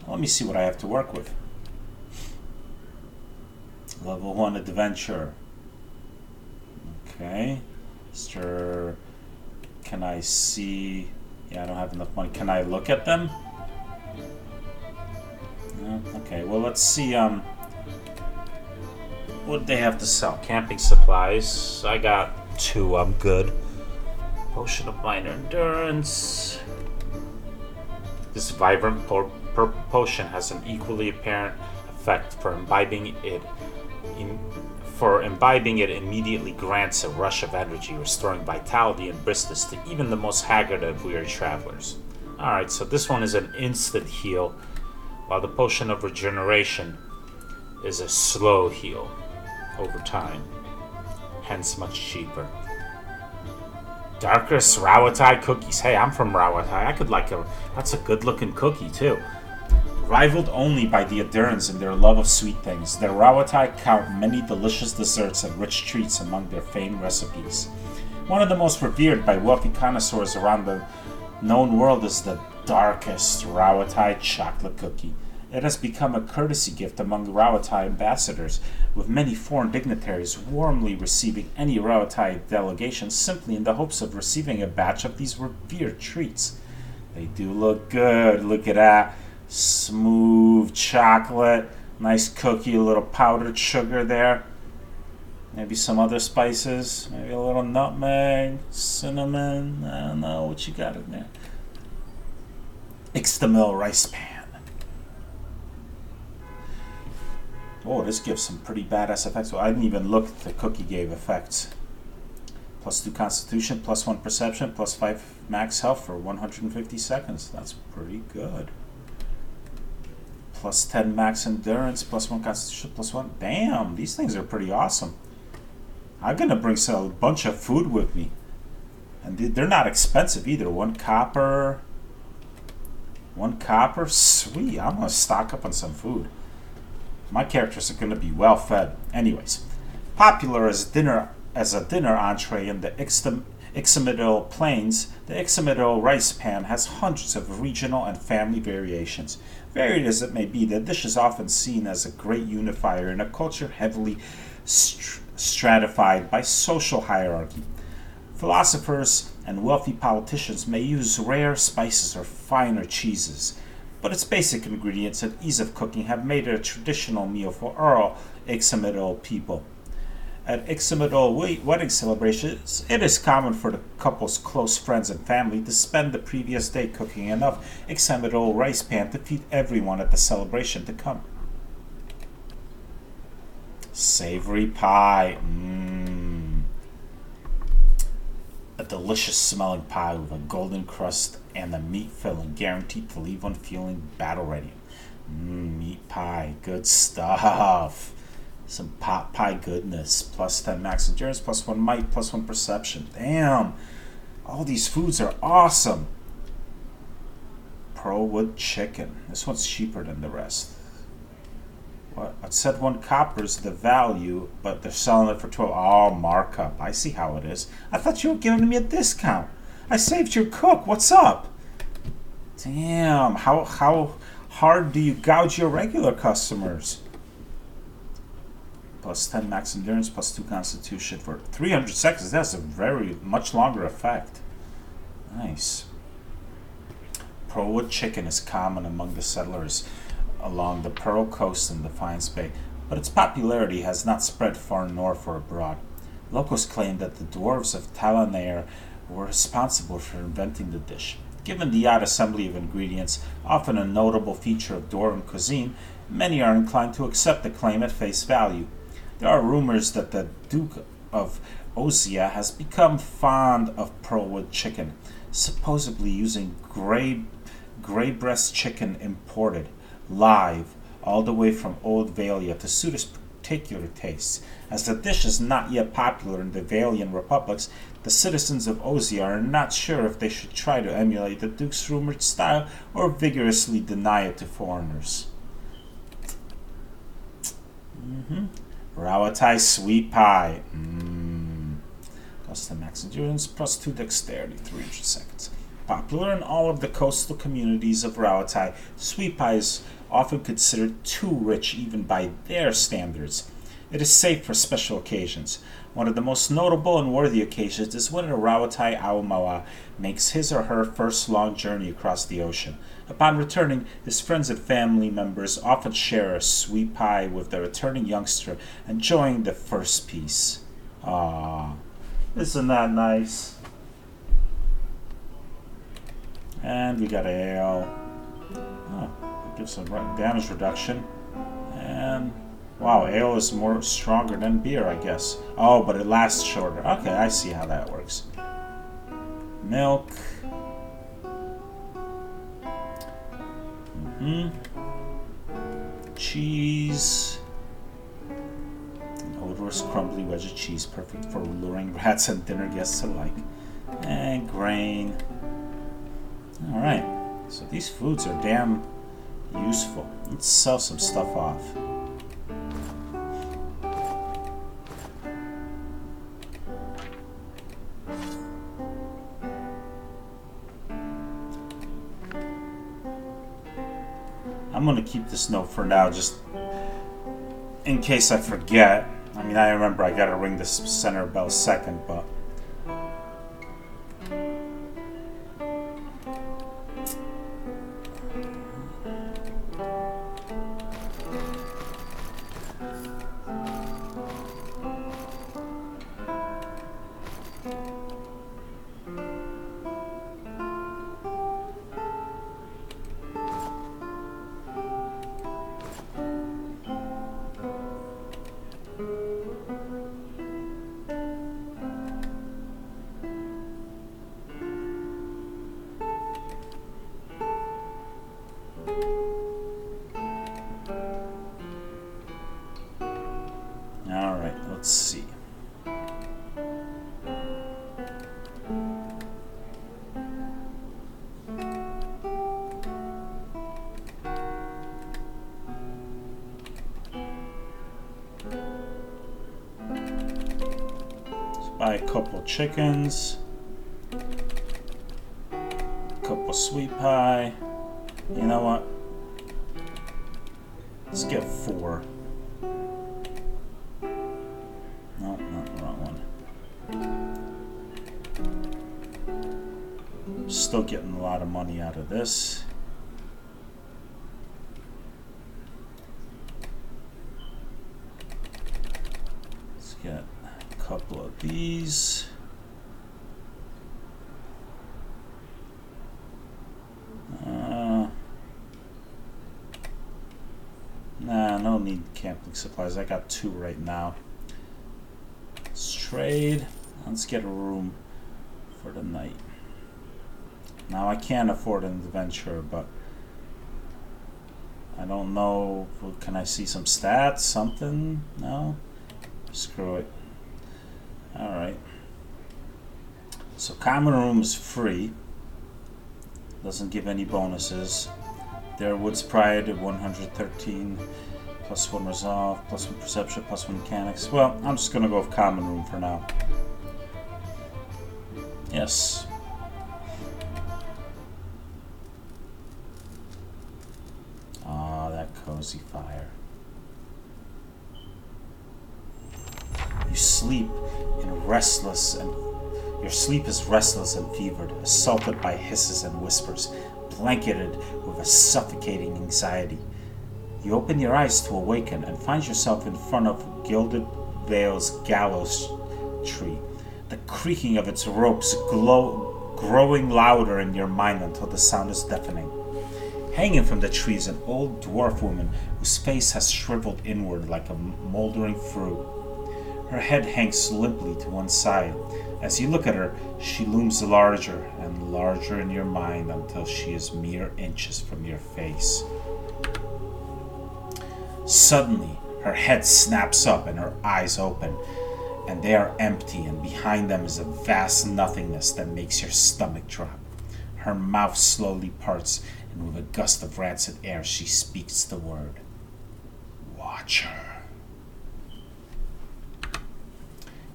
Let me see what I have to work with. Level 1 adventure. Okay. Mr. Can I see... Yeah, I don't have enough money. Can I look at them? No? Okay, well, let's see, what do they have to sell? Camping supplies. I got 2, I'm good. Potion of minor endurance. This vibrant potion has an equally apparent effect. For imbibing it immediately grants a rush of energy, restoring vitality and briskness to even the most haggard of weary travelers. Alright, so this one is an instant heal, while the potion of regeneration is a slow heal over time, hence much cheaper. Darkest Rawatai cookies. Hey, I'm from Rawatai. I could like that's a good looking cookie too. Rivaled only by the Adurans in their love of sweet things, the Rawatai count many delicious desserts and rich treats among their famed recipes. One of the most revered by wealthy connoisseurs around the known world is the darkest Rawatai chocolate cookie. It has become a courtesy gift among Rawatai ambassadors, with many foreign dignitaries warmly receiving any Rawatai delegation simply in the hopes of receiving a batch of these revered treats. They do look good. Look at that. Smooth chocolate. Nice cookie, a little powdered sugar there. Maybe some other spices. Maybe a little nutmeg, cinnamon. I don't know what you got in there. Ixtamil rice pan. Oh, this gives some pretty badass effects. Well, I didn't even look if the cookie gave effects. +2 constitution, +1 perception, +5 max health for 150 seconds. That's pretty good. +10 max endurance, +1 constitution, +1. Damn, these things are pretty awesome. I'm going to bring a bunch of food with me. And they're not expensive either. 1 copper. 1 copper? Sweet. I'm going to stock up on some food. My characters are going to be well fed. Anyways, popular as a dinner entree in the Ixtamidal Plains, the Ixtamidal rice pan has hundreds of regional and family variations. Varied as it may be, the dish is often seen as a great unifier in a culture heavily stratified by social hierarchy. Philosophers and wealthy politicians may use rare spices or finer cheeses, but its basic ingredients and ease of cooking have made it a traditional meal for all Ixtamidal people. At Ixtamidal wedding celebrations, it is common for the couple's close friends and family to spend the previous day cooking enough Ixtamidal rice pan to feed everyone at the celebration to come. Savory pie. A delicious smelling pie with a golden crust and a meat filling guaranteed to leave one feeling battle ready. Meat pie. Good stuff. Some pot pie goodness. +10 max endurance, +1 might, +1 perception. Damn. All these foods are awesome. Pearlwood chicken. This one's cheaper than the rest. What? I said 1 copper is the value, but they're selling it for 12. Oh, markup. I see how it is. I thought you were giving me a discount. I saved your cook. What's up? Damn. How hard do you gouge your regular customers? +10 max endurance, +2 constitution for 300 seconds. That's a very much longer effect. Nice. Pearlwood chicken is common among the settlers along the Pearl Coast and Defiance Bay, but its popularity has not spread far north or abroad. Locals claim that the dwarves of Talanair were responsible for inventing the dish. Given the odd assembly of ingredients, often a notable feature of Dwarven cuisine, many are inclined to accept the claim at face value. There are rumors that the Duke of Osea has become fond of pearlwood chicken, supposedly using gray breast chicken imported, live, all the way from Old Valia to suit his particular tastes. As the dish is not yet popular in the Valian republics, the citizens of Osea are not sure if they should try to emulate the Duke's rumored style or vigorously deny it to foreigners. Rawatai sweet pie. +10 max endurance, +2 dexterity, 300 seconds. Popular in all of the coastal communities of Rawatai, sweet pie is often considered too rich even by their standards. It is safe for special occasions. One of the most notable and worthy occasions is when a Rawatai Aumawa makes his or her first long journey across the ocean. Upon returning, his friends and family members often share a sweet pie with the returning youngster, enjoying the first piece. Ah, isn't that nice? And we got ale. Oh, it gives some damage reduction. And wow, ale is more stronger than beer, I guess. Oh, but it lasts shorter. Okay, I see how that works. Milk. Cheese. An odorous, crumbly wedge of cheese, perfect for luring rats and dinner guests alike. And grain. Alright, so these foods are damn useful. Let's sell some stuff off. I'm gonna keep this note for now, just in case I forget. I mean, I remember I gotta ring this center bell second, but alright, let's see. Let's buy a couple chickens, a couple sweet pie. You know what? Let's get 4. No, not the wrong one. Still getting a lot of money out of this. Let's get a couple of these. Nah, no need camping supplies. I got 2 right now. Let's trade. Let's get a room for the night. Now I can't afford an adventure, but I don't know. Can I see some stats? Something? No? Screw it. Alright. So common room is free. Doesn't give any bonuses. Wood's Pride at 113, plus 1 resolve, plus 1 perception, plus 1 mechanics. Well, I'm just gonna go with common room for now. Yes. Ah, that cozy fire. You sleep in restless and your sleep is restless and fevered, assaulted by hisses and whispers, blanketed with a suffocating anxiety. You open your eyes to awaken and find yourself in front of Gilded Vale's gallows tree, the creaking of its ropes growing louder in your mind until the sound is deafening. Hanging from the tree is an old dwarf woman whose face has shriveled inward like a moldering fruit. Her head hangs limply to one side. As you look at her, she looms larger and larger in your mind until she is mere inches from your face. Suddenly, her head snaps up and her eyes open, and they are empty, and behind them is a vast nothingness that makes your stomach drop. Her mouth slowly parts, and with a gust of rancid air, she speaks the word, Watcher.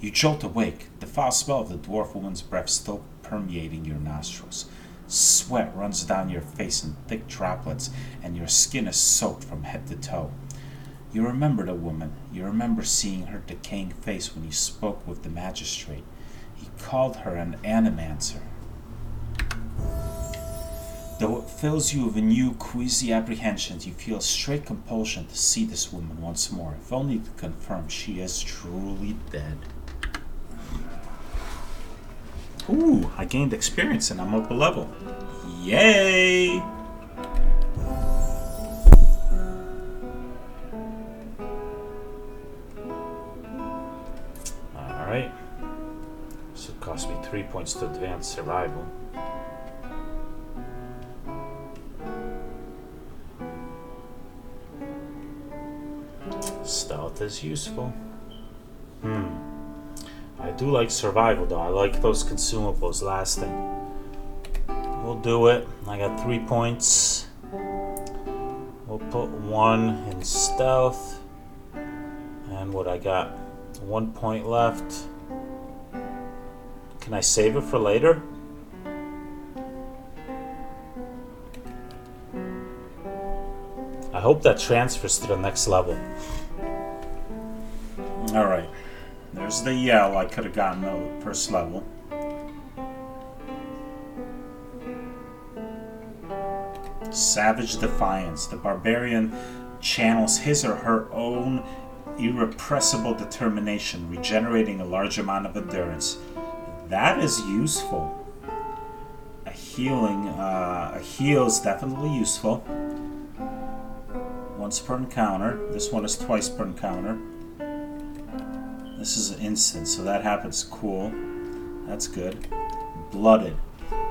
You jolt awake, the foul smell of the dwarf woman's breath still permeating your nostrils. Sweat runs down your face in thick droplets, and your skin is soaked from head to toe. You remember the woman. You remember seeing her decaying face when you spoke with the magistrate. He called her an animancer. Though it fills you with a new, queasy apprehensions, you feel a straight compulsion to see this woman once more, if only to confirm she is truly dead. Ooh, I gained experience and I'm up a level. Yay! Alright. So it cost me 3 points to advance survival. Stealth is useful. I do like survival though. I like those consumables lasting. We'll do it. I got 3 points. We'll put 1 in stealth. And what I got? 1 point left. Can I save it for later? I hope that transfers to the next level. Alright. There's the yell I could have gotten the first level. Savage Defiance. The barbarian channels his or her own irrepressible determination, regenerating a large amount of endurance. That is useful. A heal is definitely useful. Once per encounter. This one is twice per encounter. This is an instant, so that happens. Cool. That's good. Blooded.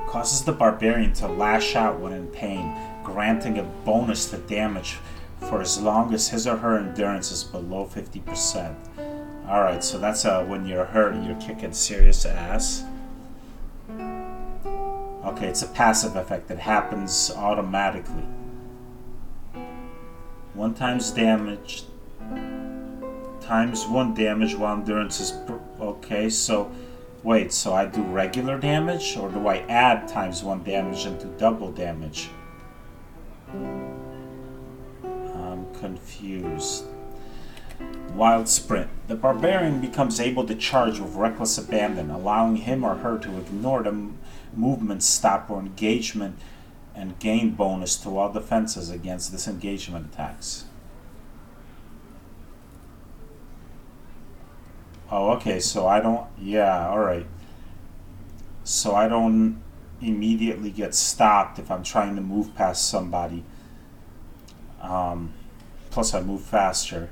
Causes the barbarian to lash out when in pain, granting a bonus to damage for as long as his or her endurance is below 50%. Alright, so that's when you're hurt, you're kicking serious ass. Okay, it's a passive effect that happens automatically. 1 times damage times 1 damage while endurance is okay, so wait, so I do regular damage, or do I add times 1 damage and do double damage? I'm confused. Wild Sprint. The barbarian becomes able to charge with reckless abandon, allowing him or her to ignore the movement stop or engagement and gain bonus to all defenses against disengagement attacks. Oh, okay, so I don't... Yeah, alright. So I don't immediately get stopped if I'm trying to move past somebody. Plus I move faster.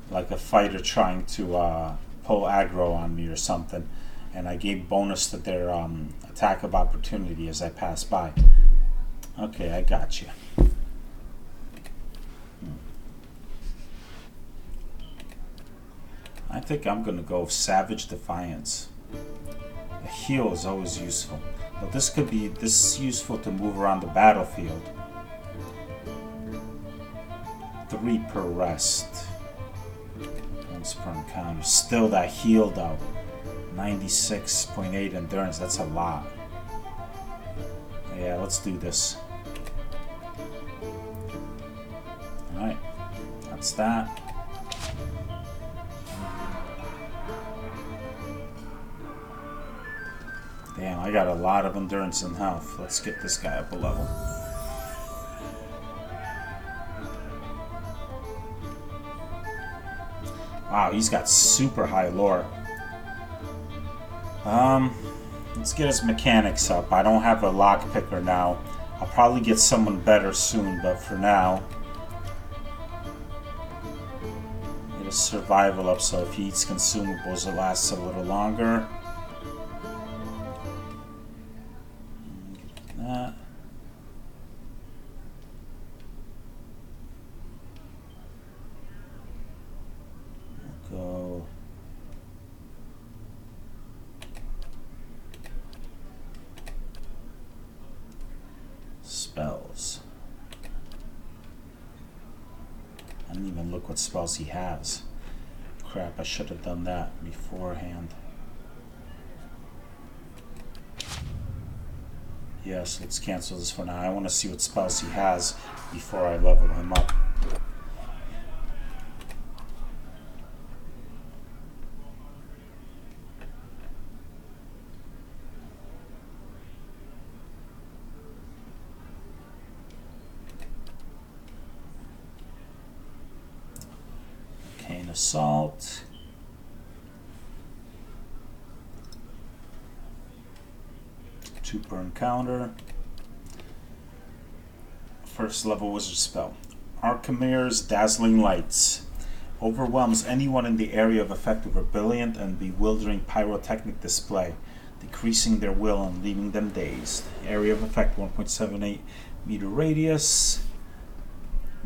Like a fighter trying to pull aggro on me or something. And I gave bonus to their attack of opportunity as I pass by. Okay, I got you. I think I'm going to go with Savage Defiance. A heal is always useful. But this is useful to move around the battlefield. 3 per rest. Once per encounter. Still that heal though. 96.8 endurance, that's a lot. Yeah, let's do this. Alright, that's that. Damn, I got a lot of endurance and health. Let's get this guy up a level. Wow, he's got super high lore. Let's get his mechanics up. I don't have a lockpicker now. I'll probably get someone better soon, but for now, get his survival up so if he eats consumables, it lasts a little longer. Get that. Go. Spells. I didn't even look what spells he has. Crap, I should have done that beforehand. Yes, let's cancel this for now. I want to see what spells he has before I level him up. Assault. Two per encounter. First level wizard spell. Archimir's Dazzling Lights. Overwhelms anyone in the area of effect with a brilliant and bewildering pyrotechnic display, decreasing their will and leaving them dazed. Area of effect 1.78 meter radius.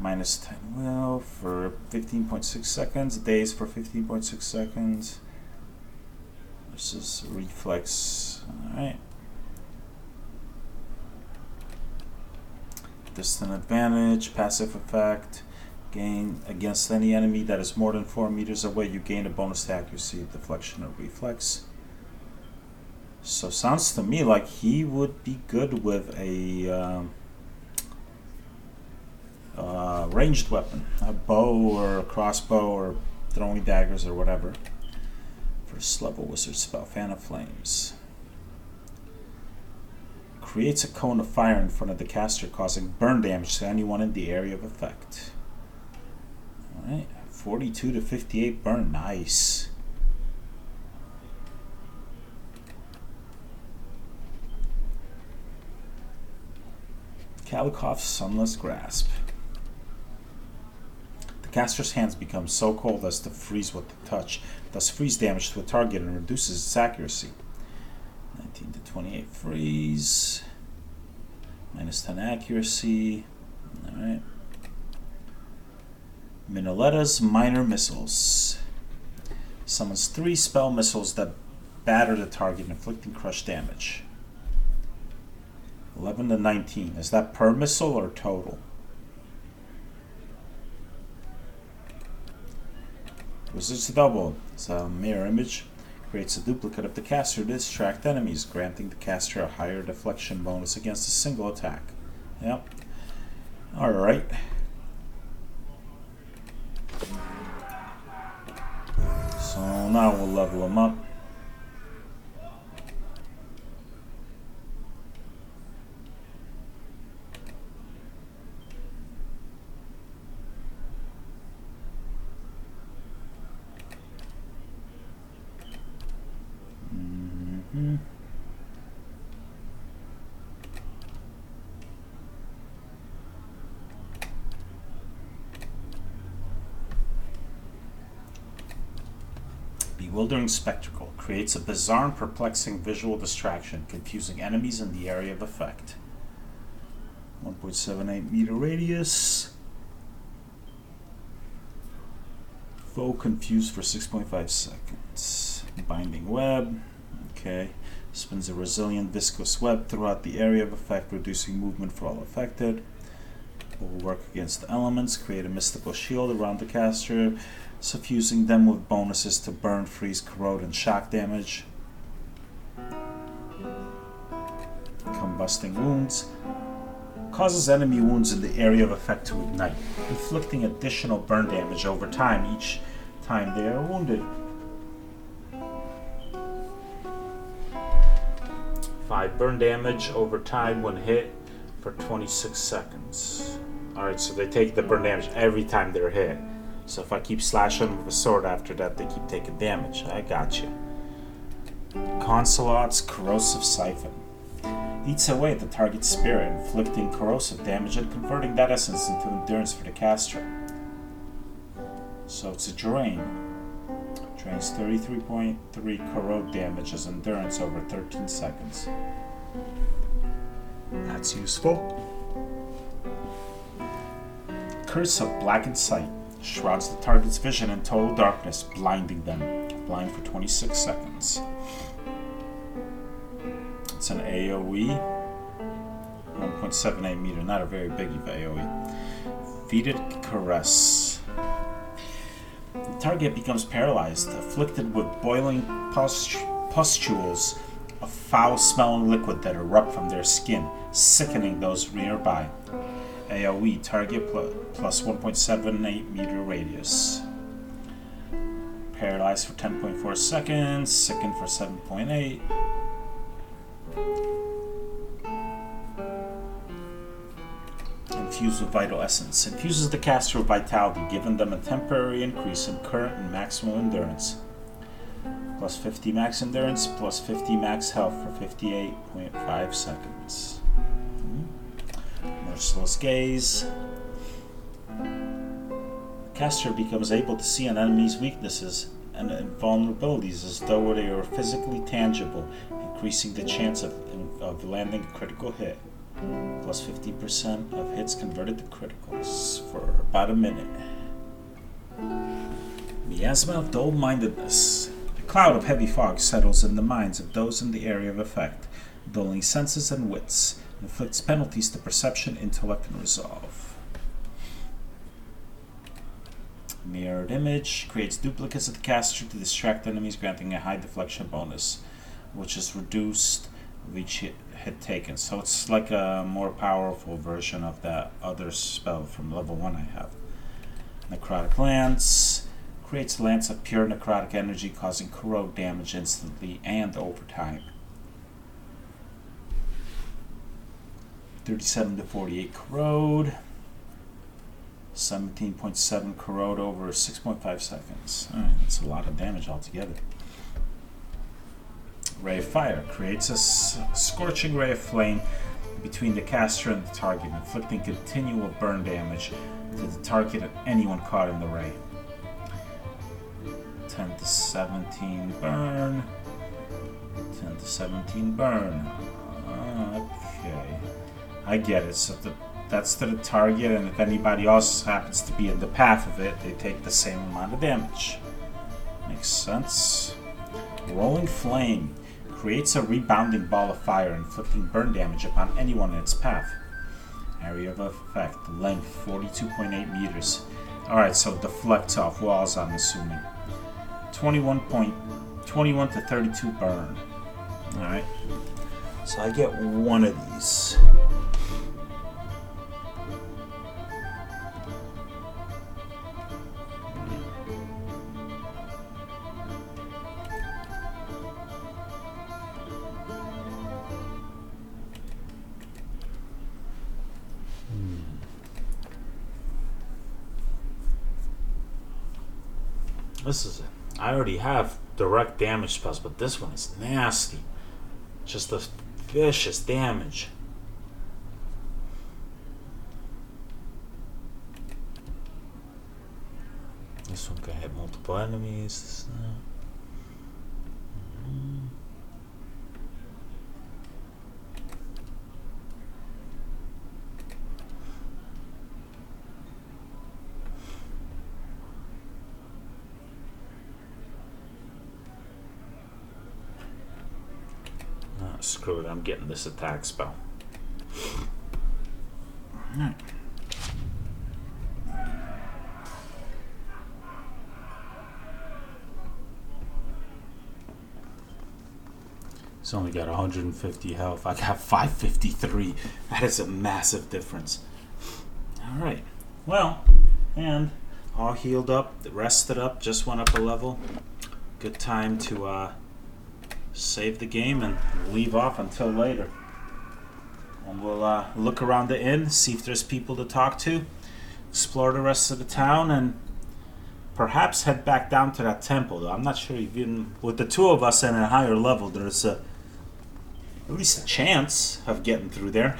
Minus 10 will for 15.6 seconds. Days for 15.6 seconds. This is reflex. Alright. Distant advantage. Passive effect. Gain against any enemy that is more than 4 meters away. You gain a bonus to accuracy, deflection, or reflex. So sounds to me like he would be good with a Ranged weapon, a bow or a crossbow or throwing daggers or whatever. First level wizard spell, Fan of Flames. Creates a cone of fire in front of the caster, causing burn damage to anyone in the area of effect. Alright, 42 to 58 burn, nice. Kalikov's Sunless Grasp. The caster's hands become so cold as to freeze with the touch, thus freeze damage to a target and reduces its accuracy. 19 to 28 freeze. Minus 10 accuracy. Alright. Minoletta's Minor Missiles. Summons 3 spell missiles that batter the target, inflicting crush damage. 11 to 19. Is that per missile or total? Wizard's Double. It's a mirror image. Creates a duplicate of the caster to distract enemies, granting the caster a higher deflection bonus against a single attack. Yep. Alright. So now we'll level him up. Bewildering Spectacle creates a bizarre and perplexing visual distraction, confusing enemies in the area of effect. 1.78 meter radius. Foe confused for 6.5 seconds. Binding Web. Okay. Spins a resilient viscous web throughout the area of effect, reducing movement for all affected. Will work against the elements. Create a mystical shield around the caster, suffusing them with bonuses to burn, freeze, corrode, and shock damage. Combusting Wounds. Causes enemy wounds in the area of effect to ignite, inflicting additional burn damage over time each time they are wounded. 5 burn damage over time when hit for 26 seconds. Alright, so they take the burn damage every time they're hit. So if I keep slashing them with a sword after that, they keep taking damage. I got you. Consulot's Corrosive Siphon. Eats away at the target's spirit, inflicting corrosive damage and converting that essence into endurance for the caster. So it's a drain. Drains 33.3 corrode damage as endurance over 13 seconds. That's useful. Curse of Blackened Sight. Shrouds the target's vision in total darkness, blinding them. Blind for 26 seconds. It's an AoE. 1.78 meter, not a very big AoE. Fetid Caress. The target becomes paralyzed, afflicted with boiling pustules of foul-smelling liquid that erupt from their skin, sickening those nearby. AoE, target plus 1.78 meter radius. Paralyzed for 10.4 seconds, sickened for 7.8. Infused with Vital Essence. Infuses the caster with vitality, giving them a temporary increase in current and maximum endurance. Plus 50 max endurance, plus 50 max health for 58.5 seconds. Merciless Gaze. The caster becomes able to see an enemy's weaknesses and vulnerabilities as though they were physically tangible, increasing the chance of landing a critical hit. Plus 50% of hits converted to criticals for about a minute. Miasma of Dull-Mindedness. A cloud of heavy fog settles in the minds of those in the area of effect, dulling senses and wits. Inflicts penalties to perception, intellect, and resolve. Mirrored Image creates duplicates of the caster to distract enemies, granting a high deflection bonus, which is reduced with each hit. hit taken. So it's like a more powerful version of that other spell from level 1 I have. Necrotic Lance. Creates a lance of pure necrotic energy, causing corrode damage instantly and over time. 37 to 48 corrode. 17.7 corrode over 6.5 seconds. Alright, that's a lot of damage altogether. Ray of Fire creates a scorching ray of flame between the caster and the target, inflicting continual burn damage to the target and anyone caught in the ray. 10 to 17 burn. 10 to 17 burn. Okay. I get it. So that's to the target, and if anybody else happens to be in the path of it, they take the same amount of damage. Makes sense. Rolling Flame creates a rebounding ball of fire, inflicting burn damage upon anyone in its path. Area of effect, length 42.8 meters. Alright, so deflects off walls, I'm assuming. 21 to 32 burn. Alright. So I get one of these. This is it. I already have direct damage spells, but this one is nasty. Just a vicious damage. This one can hit multiple enemies. Screw it, I'm getting this attack spell. Alright. It's only got 150 health. I got 553. That is a massive difference. Alright. Well, and all healed up, rested up, just went up a level. Good time to save the game and leave off until later. And we'll look around the inn, see if there's people to talk to, explore the rest of the town, and perhaps head back down to that temple. Though I'm not sure, even with the two of us at a higher level, there's at least a chance of getting through there.